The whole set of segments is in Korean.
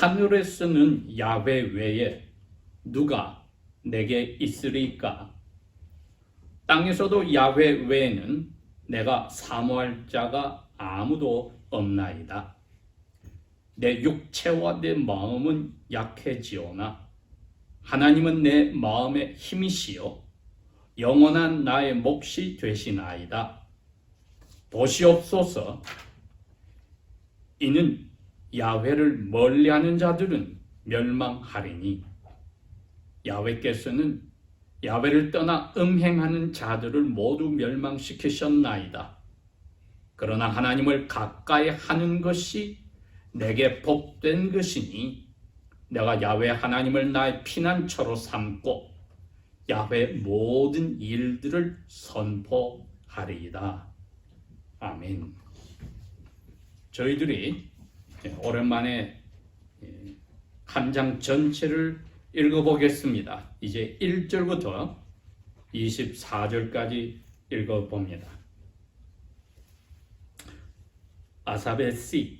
하늘에서는 야훼 외에 누가 내게 있으리까? 땅에서도 야훼 외에는 내가 사모할 자가 아무도 없나이다. 내 육체와 내 마음은 약해지오나 하나님은 내 마음의 힘이시요 영원한 나의 몫이 되시나이다. 보시옵소서. 이는 야훼를 멀리하는 자들은 멸망하리니 야훼께서는 야훼를 떠나 음행하는 자들을 모두 멸망시키셨나이다. 그러나 하나님을 가까이 하는 것이 내게 복된 것이니 내가 야훼 하나님을 나의 피난처로 삼고 야훼 모든 일들을 선포하리이다. 아멘. 저희들이 오랜만에 한 장 전체를 읽어보겠습니다. 이제 1절부터 24절까지 읽어봅니다. 아삽의 시.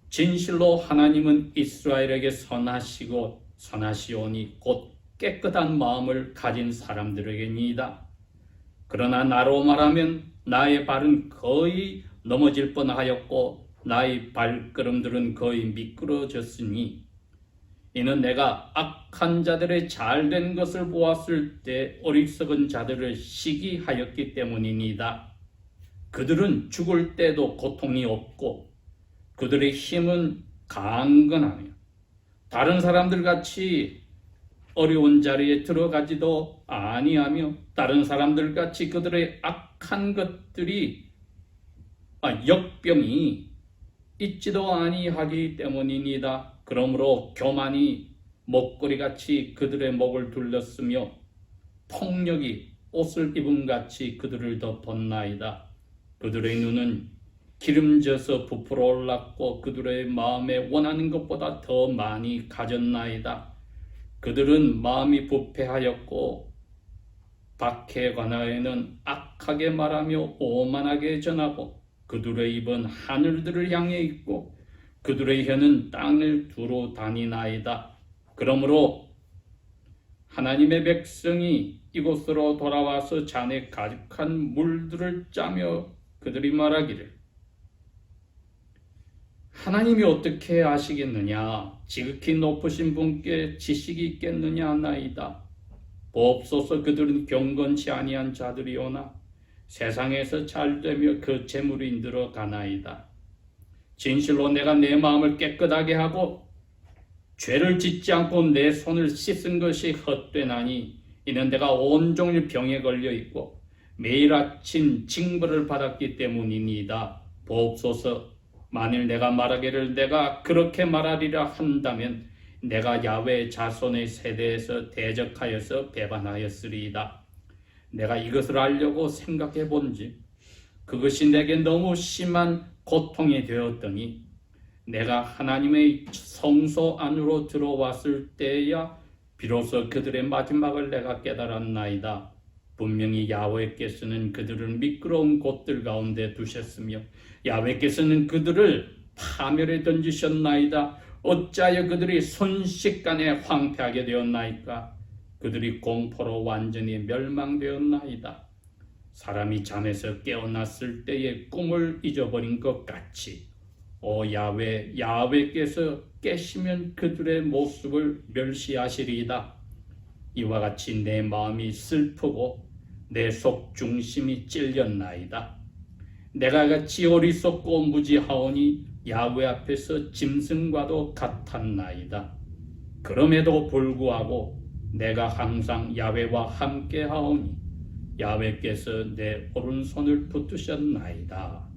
진실로 하나님은 이스라엘에게 선하시오니 곧 깨끗한 마음을 가진 사람들에게니이다. 그러나 나로 말하면 나의 발은 거의 넘어질 뻔하였고 나의 발걸음들은 거의 미끄러졌으니 이는 내가 악한 자들의 잘된 것을 보았을 때 어리석은 자들을 시기하였기 때문이니이다. 그들은 죽을 때도 고통이 없고 그들의 힘은 강건하며 다른 사람들 같이 어려운 자리에 들어가지도 아니하며 다른 사람들 같이 그들의 악한 것들이 역병이 있지도 아니하기 때문이니이다. 그러므로 교만이 목걸이같이 그들의 목을 둘렀으며 폭력이 옷을 입음같이 그들을 덮었나이다. 그들의 눈은 기름져서 부풀어 올랐고 그들의 마음에 원하는 것보다 더 많이 가졌나이다. 그들은 마음이 부패하였고 박해에 관하여는 악하게 말하며 오만하게 전하고 그들의 입은 하늘들을 향해 있고 그들의 혀는 땅을 두루 다니나이다. 그러므로 하나님의 백성이 이곳으로 돌아와서 잔에 가득한 물들을 짜며 그들이 말하기를 하나님이 어떻게 아시겠느냐? 지극히 높으신 분께 지식이 있겠느냐 하나이다. 보옵소서. 그들은 경건치 아니한 자들이오나 세상에서 잘되며 그 재물이 늘어가나이다. 진실로 내가 내 마음을 깨끗하게 하고 죄를 짓지 않고 내 손을 씻은 것이 헛되나니 이는 내가 온종일 병에 걸려 있고 매일 아침 징벌을 받았기 때문이니이다. 보옵소서. 만일 내가 말하기를 내가 그렇게 말하리라 한다면 내가 야훼 자손의 세대에서 대적하여서 배반하였으리이다. 내가 이것을 알려고 생각해 본즉 그것이 내게 너무 심한 고통이 되었더니 내가 하나님의 성소 안으로 들어왔을 때야 비로소 그들의 마지막을 내가 깨달았나이다. 분명히 야훼께서는 그들을 미끄러운 곳들 가운데 두셨으며 야훼께서는 그들을 파멸에 던지셨나이다. 어찌하여 그들이 순식간에 황폐하게 되었나이까? 그들이 공포로 완전히 멸망되었나이다. 사람이 잠에서 깨어났을 때의 꿈을 잊어버린 것 같이 오 야훼, 야훼께서 깨시면 그들의 모습을 멸시하시리이다. 이와 같이 내 마음이 슬프고 내 속 중심이 찔렸나이다. 내가 같이 어리석고 무지하오니 야훼 앞에서 짐승과도 같았나이다. 그럼에도 불구하고 내가 항상 야훼와 함께 하오니 야훼께서 내 오른손을 붙드셨나이다.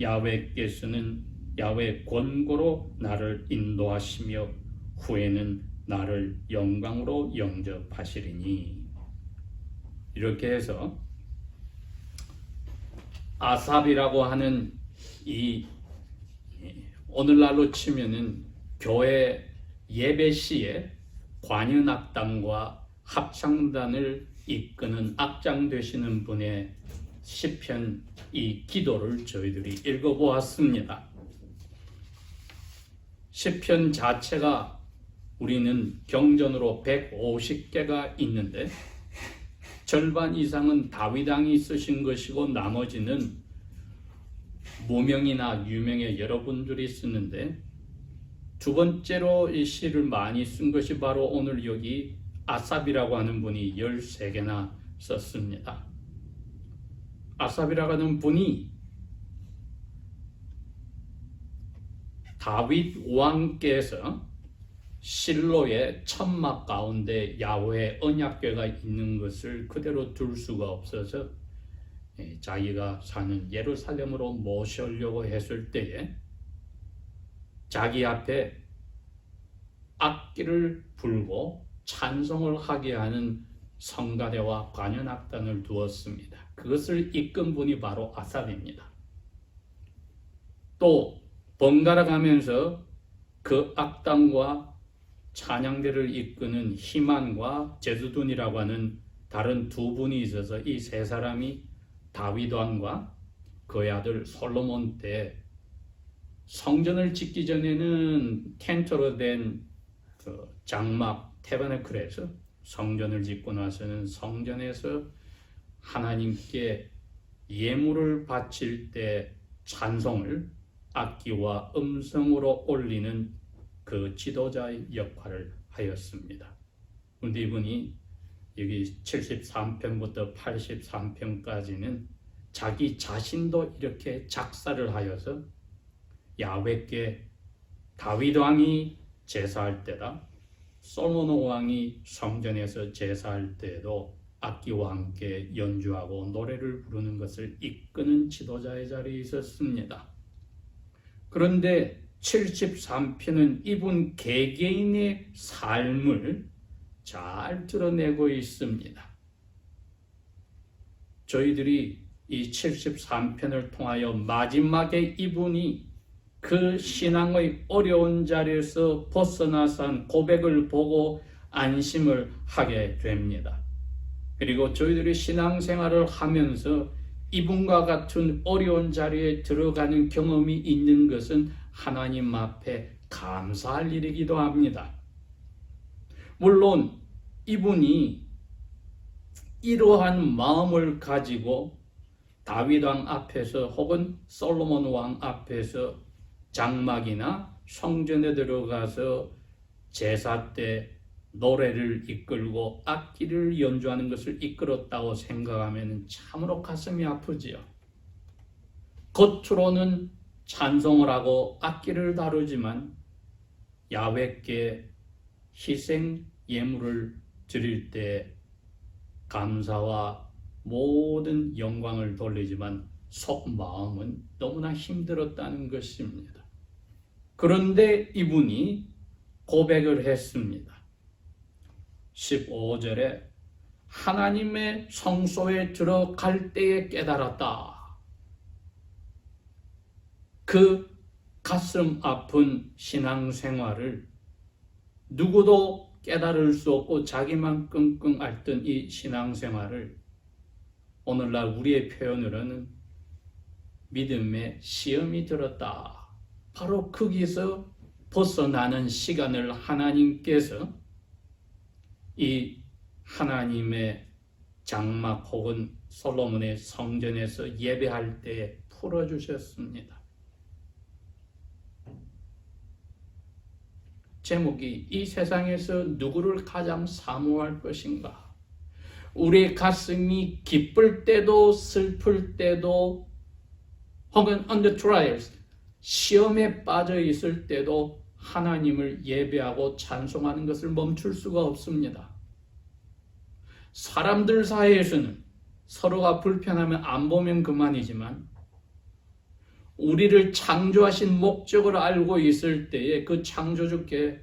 야훼께서는 야훼 권고로 나를 인도하시며 후에는 나를 영광으로 영접하시리니. 이렇게 해서 아삽이라고 하는 이 오늘날로 치면은 교회 예배 시에 관현악단과 합창단을 이끄는 악장 되시는 분의 시편 이 기도를 저희들이 읽어보았습니다. 시편 자체가 우리는 경전으로 150개가 있는데 절반 이상은 다윗 왕이 쓰신 것이고 나머지는 무명이나 유명의 여러분들이 쓰는데 두 번째로 이 시를 많이 쓴 것이 바로 오늘 여기 아삽이라고 하는 분이 13개나 썼습니다. 아삽이라고 하는 분이 다윗 왕께서 실로의 천막 가운데 야훼의 언약궤가 있는 것을 그대로 둘 수가 없어서 자기가 사는 예루살렘으로 모셔오려고 했을 때에 자기 앞에 악기를 불고 찬송을 하게 하는 성가대와 관현악단을 두었습니다. 그것을 이끈 분이 바로 아삽입니다. 또 번갈아 가면서 그 악단과 찬양대를 이끄는 희만과 제두둔이라고 하는 다른 두 분이 있어서 이 세 사람이 다윗 왕과 그의 아들 솔로몬 때 성전을 짓기 전에는 텐트로 된 그 장막 태버네클에서 성전을 짓고 나서는 성전에서 하나님께 예물을 바칠 때 찬송을 악기와 음성으로 올리는 그 지도자의 역할을 하였습니다. 그런데 이분이 여기 73편부터 83편까지는 자기 자신도 이렇게 작사를 하여서 야훼께 다윗 왕이 제사할 때다 솔로몬 왕이 성전에서 제사할 때에도 악기와 함께 연주하고 노래를 부르는 것을 이끄는 지도자의 자리에 있었습니다. 그런데 73편은 이분 개개인의 삶을 잘 드러내고 있습니다. 저희들이 이 73편을 통하여 마지막에 이분이 그 신앙의 어려운 자리에서 벗어나서 한 고백을 보고 안심을 하게 됩니다. 그리고 저희들이 신앙생활을 하면서 이분과 같은 어려운 자리에 들어가는 경험이 있는 것은 하나님 앞에 감사할 일이기도 합니다. 물론 이분이 이러한 마음을 가지고 다윗 왕 앞에서 혹은 솔로몬 왕 앞에서 장막이나 성전에 들어가서 제사 때 노래를 이끌고 악기를 연주하는 것을 이끌었다고 생각하면 참으로 가슴이 아프지요. 겉으로는 찬송을 하고 악기를 다루지만 야훼께 희생 예물을 드릴 때 감사와 모든 영광을 돌리지만 속마음은 너무나 힘들었다는 것입니다. 그런데 이분이 고백을 했습니다. 15절에 하나님의 성소에 들어갈 때에 깨달았다. 그 가슴 아픈 신앙생활을 누구도 깨달을 수 없고 자기만 끙끙 앓던 이 신앙생활을 오늘날 우리의 표현으로는 믿음의 시험이 들었다. 바로 거기서 벗어나는 시간을 하나님께서 이 하나님의 장막 혹은 솔로몬의 성전에서 예배할 때 풀어주셨습니다. 제목이 이 세상에서 누구를 가장 사모할 것인가? 우리의 가슴이 기쁠 때도 슬플 때도 혹은 under trials 시험에 빠져 있을 때도 하나님을 예배하고 찬송하는 것을 멈출 수가 없습니다. 사람들 사이에서는 서로가 불편하면 안 보면 그만이지만 우리를 창조하신 목적을 알고 있을 때에 그 창조주께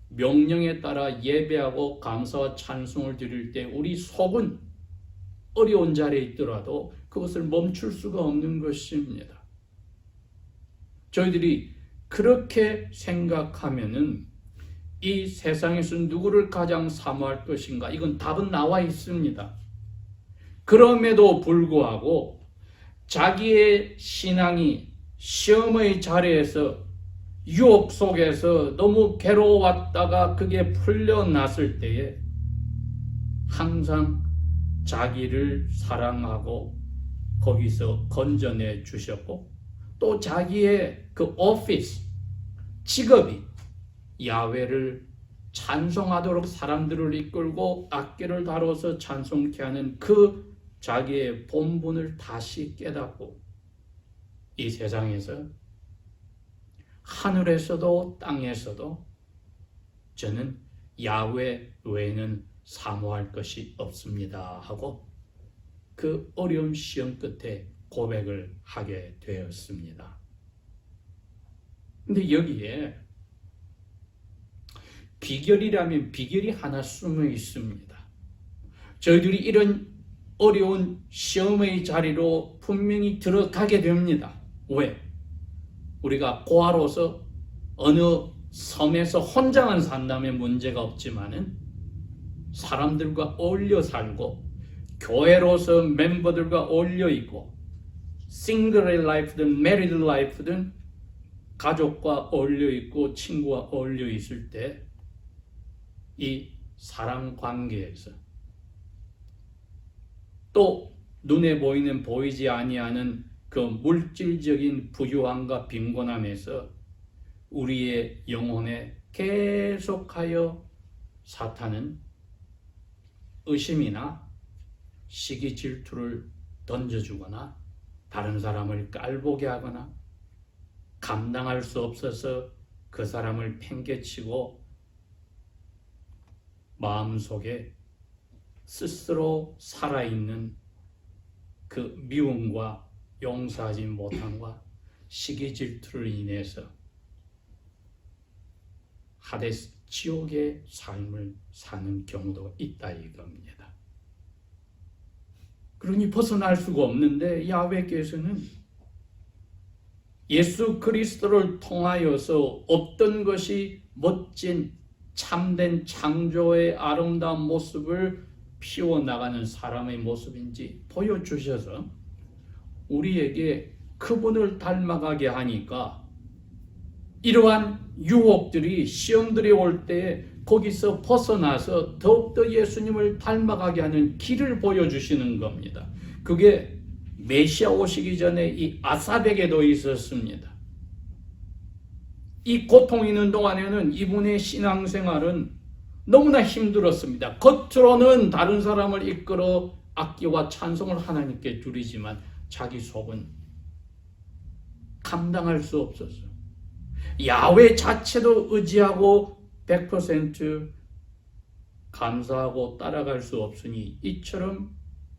명령에 따라 예배하고 감사와 찬송을 드릴 때 우리 속은 어려운 자리에 있더라도 그것을 멈출 수가 없는 것입니다. 저희들이 그렇게 생각하면은 이 세상에서 누구를 가장 사모할 것인가? 이건 답은 나와 있습니다. 그럼에도 불구하고 자기의 신앙이 시험의 자리에서 유혹 속에서 너무 괴로웠다가 그게 풀려났을 때에 항상 자기를 사랑하고 거기서 건져내 주셨고, 또 자기의 그 오피스, 직업이 야훼를 찬송하도록 사람들을 이끌고 악기를 다뤄서 찬송케 하는 그 자기의 본분을 다시 깨닫고, 이 세상에서 하늘에서도 땅에서도 저는 야훼 외에는 사모할 것이 없습니다 하고 그 어려운 시험 끝에 고백을 하게 되었습니다. 근데 여기에 비결이라면 비결이 하나 숨어 있습니다. 저희들이 이런 어려운 시험의 자리로 분명히 들어가게 됩니다. 왜? 우리가 고아로서 어느 섬에서 혼자만 산다면 문제가 없지만은 사람들과 어울려 살고 교회로서 멤버들과 어울려 있고 싱글 라이프든 메리드 라이프든 가족과 어울려 있고 친구와 어울려 있을 때 이 사람 관계에서 또 눈에 보이는 보이지 아니하는 그 물질적인 부유함과 빈곤함에서 우리의 영혼에 계속하여 사탄은 의심이나 시기 질투를 던져주거나 다른 사람을 깔보게 하거나 감당할 수 없어서 그 사람을 팽개치고 마음속에 스스로 살아있는 그 미움과 용서하지 못함과 시기 질투를 인해서 하데스 지옥의 삶을 사는 경우도 있다 이겁니다. 그러니 벗어날 수가 없는데 야훼께서는 예수 그리스도를 통하여서 어떤 것이 멋진 참된 창조의 아름다운 모습을 피워나가는 사람의 모습인지 보여주셔서 우리에게 그분을 닮아가게 하니까 이러한 유혹들이 시험들이 올 때 거기서 벗어나서 더욱더 예수님을 닮아가게 하는 길을 보여주시는 겁니다. 그게 메시아 오시기 전에 이 아삽에게도 있었습니다. 이 고통이 있는 동안에는 이분의 신앙생활은 너무나 힘들었습니다. 겉으로는 다른 사람을 이끌어 악기와 찬송을 하나님께 드리지만 자기 속은 감당할 수 없었어요. 야훼 자체도 의지하고 100% 감사하고 따라갈 수 없으니 이처럼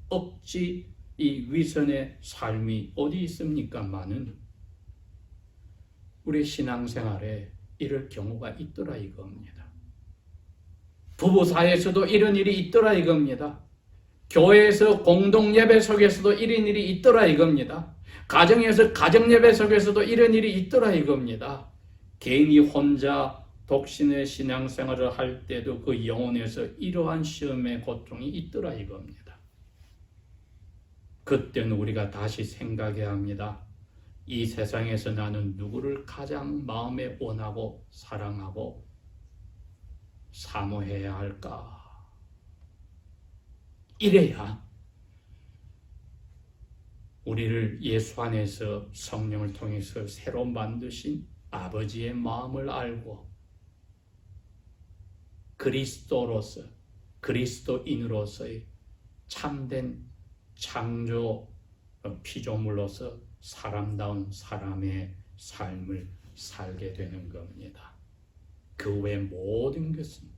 억지 이 위선의 삶이 어디 있습니까? 많은 우리 신앙생활에 이럴 경우가 있더라 이겁니다. 부부 사이에서도 이런 일이 있더라 이겁니다. 교회에서 공동예배 속에서도 이런 일이 있더라 이겁니다. 가정에서 가정예배 속에서도 이런 일이 있더라 이겁니다. 개인이 혼자 독신의 신앙생활을 할 때도 그 영혼에서 이러한 시험의 고통이 있더라 이겁니다. 그때는 우리가 다시 생각해야 합니다. 이 세상에서 나는 누구를 가장 마음에 원하고 사랑하고 사모해야 할까? 이래야 우리를 예수 안에서 성령을 통해서 새로 만드신 아버지의 마음을 알고 그리스도로서 그리스도인으로서의 참된 창조 피조물로서 사람다운 사람의 삶을 살게 되는 겁니다. 그 외 모든 것은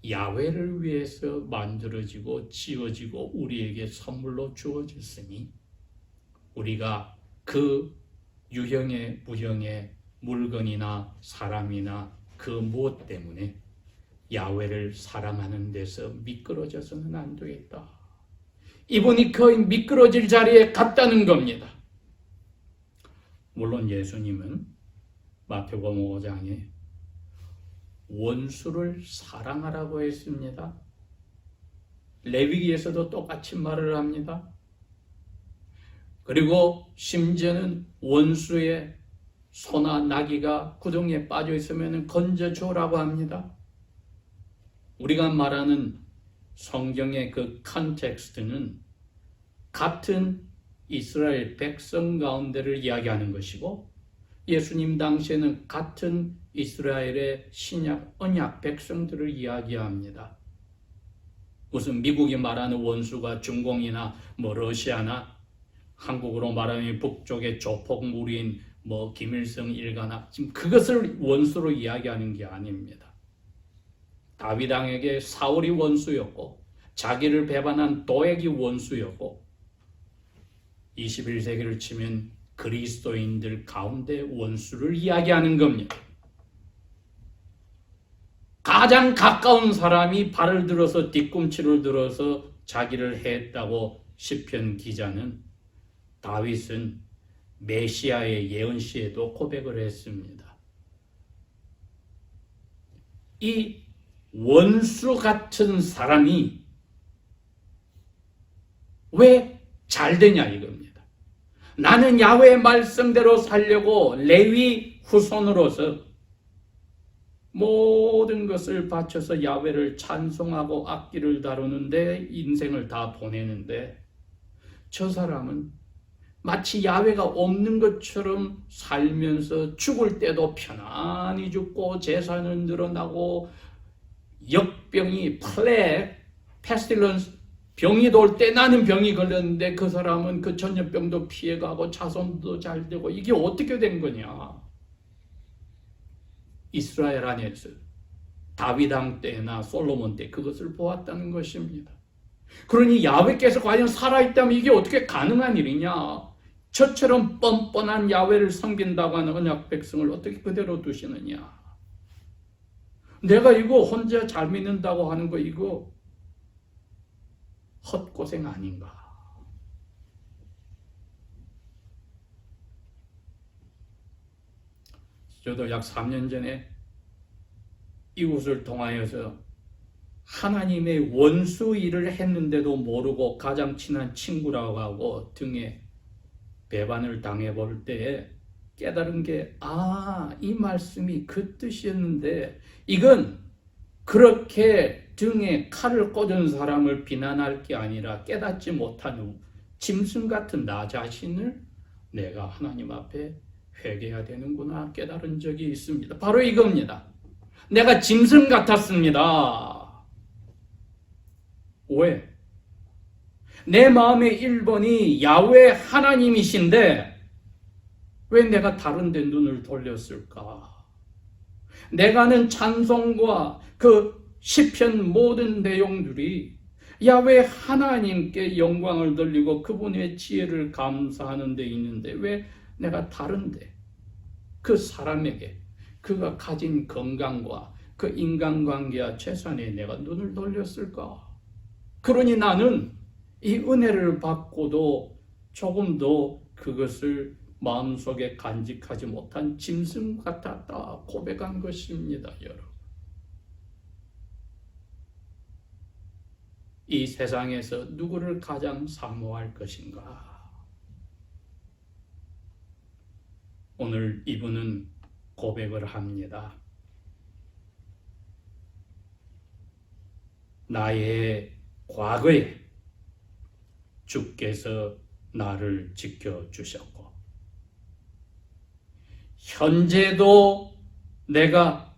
야훼를 위해서 만들어지고 지어지고 우리에게 선물로 주어졌으니 우리가 그 유형의 무형의 물건이나 사람이나 그 무엇 때문에 야훼를 사랑하는 데서 미끄러져서는 안 되겠다. 이분이 그 미끄러질 자리에 갔다는 겁니다. 물론 예수님은 마태복음 5장에 원수를 사랑하라고 했습니다. 레위기에서도 똑같이 말을 합니다. 그리고 심지어는 원수의 소나 나귀가 구덩이에 빠져 있으면 건져주라고 합니다. 우리가 말하는 성경의 그 컨텍스트는 같은 이스라엘 백성 가운데를 이야기하는 것이고, 예수님 당시에는 같은 이스라엘의 신약 언약 백성들을 이야기합니다. 무슨 미국이 말하는 원수가 중공이나 러시아나, 한국으로 말하면 북쪽의 조폭무리인 김일성 일가나, 지금 그것을 원수로 이야기하는 게 아닙니다. 다윗 왕에게 사울이 원수였고, 자기를 배반한 도액이 원수였고, 21세기를 치면 그리스도인들 가운데 원수를 이야기하는 겁니다. 가장 가까운 사람이 발을 들어서 뒤꿈치를 들어서 자기를 해했다고 시편 기자는, 다윗은 메시아의 예언시에도 고백을 했습니다. 이 원수 같은 사람이 왜 잘 되냐 이겁니다. 나는 야훼의 말씀대로 살려고 레위 후손으로서 모든 것을 바쳐서 야훼를 찬송하고 악기를 다루는데 인생을 다 보내는데, 저 사람은 마치 야훼가 없는 것처럼 살면서 죽을 때도 편안히 죽고 재산은 늘어나고 역병이 플렉, 페스틸런스 병이 돌 때 나는 병이 걸렸는데 그 사람은 그 전염병도 피해가고 자손도 잘 되고, 이게 어떻게 된 거냐? 이스라엘 안에서 다윗 왕 때나 솔로몬 때 그것을 보았다는 것입니다. 그러니 야훼께서 과연 살아있다면 이게 어떻게 가능한 일이냐? 저처럼 뻔뻔한 야훼를 섬긴다고 하는 언약 백성을 어떻게 그대로 두시느냐? 내가 이거 혼자 잘 믿는다고 하는 거 이거 헛고생 아닌가? 저도 약 3년 전에 이웃을 통하여서 하나님의 원수 일을 했는데도 모르고 가장 친한 친구라고 하고 등에 배반을 당해볼 때에 깨달은 게, 이 말씀이 그 뜻이었는데, 이건 그렇게 등에 칼을 꽂은 사람을 비난할 게 아니라 깨닫지 못한 짐승 같은 나 자신을 내가 하나님 앞에 회개해야 되는구나 깨달은 적이 있습니다. 바로 이겁니다. 내가 짐승 같았습니다. 왜? 내 마음의 1번이 야훼 하나님이신데 왜 내가 다른 데 눈을 돌렸을까? 내가 하는 찬송과 그 시편 모든 내용들이 야훼 하나님께 영광을 돌리고 그분의 지혜를 감사하는 데 있는데 왜 내가 다른데 그 사람에게 그가 가진 건강과 그 인간관계와 최선에 내가 눈을 돌렸을까? 그러니 나는 이 은혜를 받고도 조금도 그것을 마음속에 간직하지 못한 짐승 같았다 고백한 것입니다. 여러분, 이 세상에서 누구를 가장 사모할 것인가? 오늘 이분은 고백을 합니다. 나의 과거에 주께서 나를 지켜주셨고 현재도 내가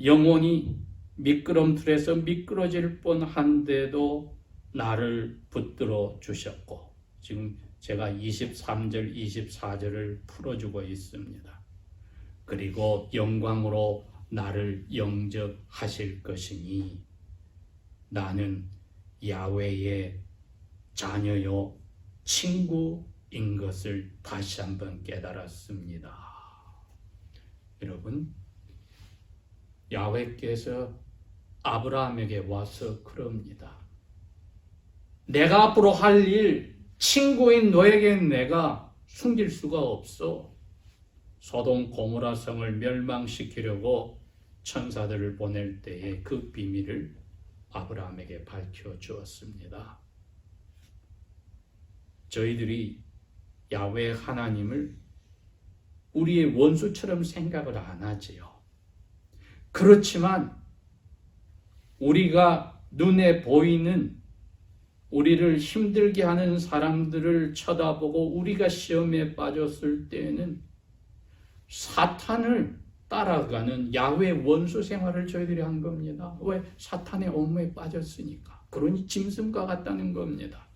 영원히 미끄럼틀에서 미끄러질 뻔한데도 나를 붙들어 주셨고, 지금 제가 23절, 24절을 풀어주고 있습니다. 그리고 영광으로 나를 영접하실 것이니 나는 야훼의 자녀요 친구인 것을 다시 한번 깨달았습니다. 여러분, 야훼께서 아브라함에게 와서 그럽니다. 내가 앞으로 할 일, 친구인 너에게 내가 숨길 수가 없어. 소돔 고모라 성을 멸망시키려고 천사들을 보낼 때에 그 비밀을 아브라함에게 밝혀주었습니다. 저희들이 야훼 하나님을 우리의 원수처럼 생각을 안 하지요. 그렇지만 우리가 눈에 보이는 우리를 힘들게 하는 사람들을 쳐다보고 우리가 시험에 빠졌을 때에는 사탄을 따라가는 야훼 원수 생활을 저희들이 한 겁니다. 왜? 사탄의 업무에 빠졌으니까. 그러니 짐승과 같다는 겁니다.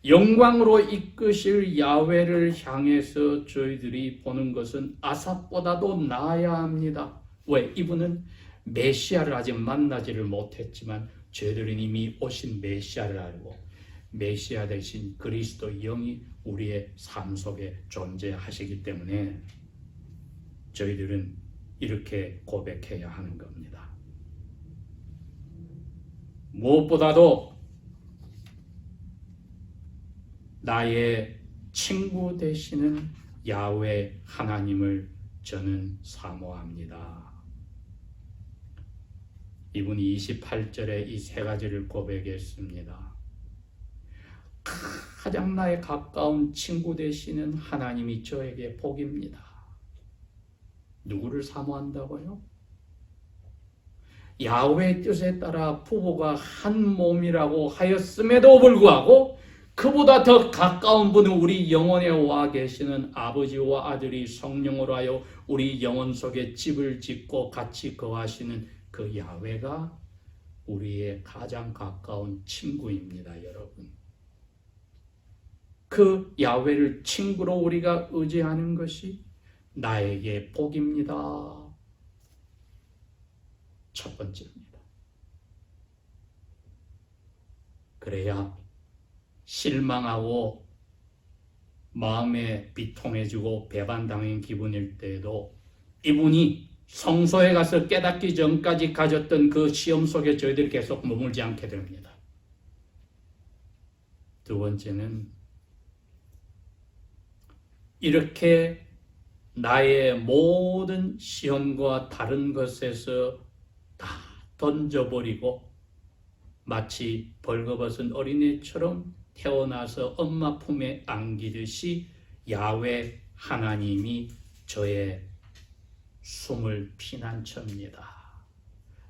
영광으로 이끄실 야훼를 향해서 저희들이 보는 것은 아삽보다도 나아야 합니다. 왜? 이분은 메시아를 아직 만나지를 못했지만 저희들은 이미 오신 메시아를 알고 메시아 대신 그리스도 영이 우리의 삶 속에 존재하시기 때문에 저희들은 이렇게 고백해야 하는 겁니다. 무엇보다도 나의 친구 되시는 야훼 하나님을 저는 사모합니다. 이분이 28절에 이 세 가지를 고백했습니다. 가장 나의 가까운 친구 되시는 하나님이 저에게 복입니다. 누구를 사모한다고요? 야훼의 뜻에 따라 부부가 한 몸이라고 하였음에도 불구하고 그보다 더 가까운 분은 우리 영혼에 와 계시는 아버지와 아들이 성령으로 하여 우리 영혼 속에 집을 짓고 같이 거하시는 그 야훼가 우리의 가장 가까운 친구입니다, 여러분. 그 야훼를 친구로 우리가 의지하는 것이 나에게 복입니다. 첫 번째입니다. 그래야 실망하고 마음에 비통해지고 배반당한 기분일 때에도 이분이 성소에 가서 깨닫기 전까지 가졌던 그 시험 속에 저희들이 계속 머물지 않게 됩니다. 두 번째는 이렇게 나의 모든 시험과 다른 것에서 다 던져버리고 마치 벌거벗은 어린애처럼 태어나서 엄마 품에 안기듯이 야훼 하나님이 저의 숨을 피난처입니다.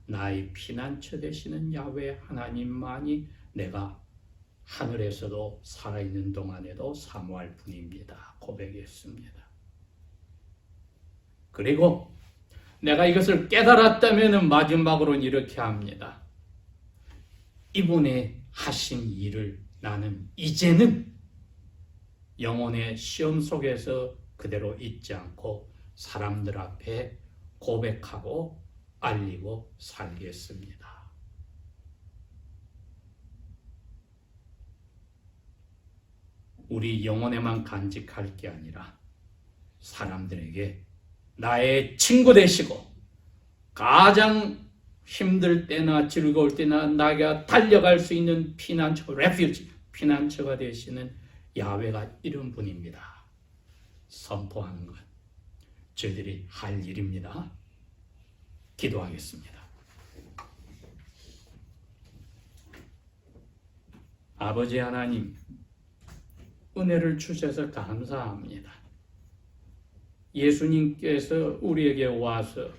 나의 피난처 되시는 야훼 하나님만이 내가 하늘에서도 살아있는 동안에도 사모할 분입니다. 고백했습니다. 그리고 내가 이것을 깨달았다면 마지막으로는 이렇게 합니다. 이분의 하신 일을 나는 이제는 영혼의 시험 속에서 그대로 잊지 않고 사람들 앞에 고백하고 알리고 살겠습니다. 우리 영혼에만 간직할 게 아니라 사람들에게 나의 친구 되시고 가장 힘들 때나 즐거울 때나 나가 달려갈 수 있는 피난처, 레퓨지, 피난처가 되시는 야훼가 이런 분입니다. 선포하는 것 저희들이 할 일입니다. 기도하겠습니다. 아버지 하나님, 은혜를 주셔서 감사합니다. 예수님께서 우리에게 와서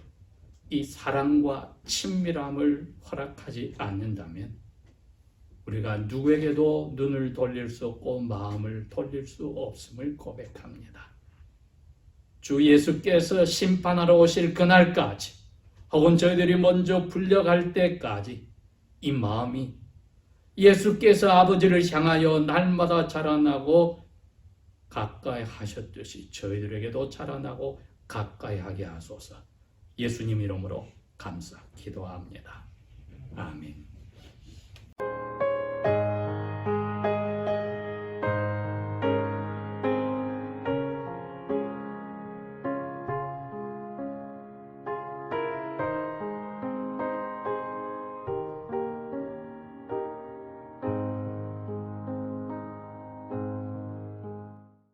이 사랑과 친밀함을 허락하지 않는다면 우리가 누구에게도 눈을 돌릴 수 없고 마음을 돌릴 수 없음을 고백합니다. 주 예수께서 심판하러 오실 그날까지 혹은 저희들이 먼저 불려갈 때까지 이 마음이 예수께서 아버지를 향하여 날마다 자라나고 가까이 하셨듯이 저희들에게도 자라나고 가까이 하게 하소서. 예수님 이름으로 감사 기도합니다. 아멘.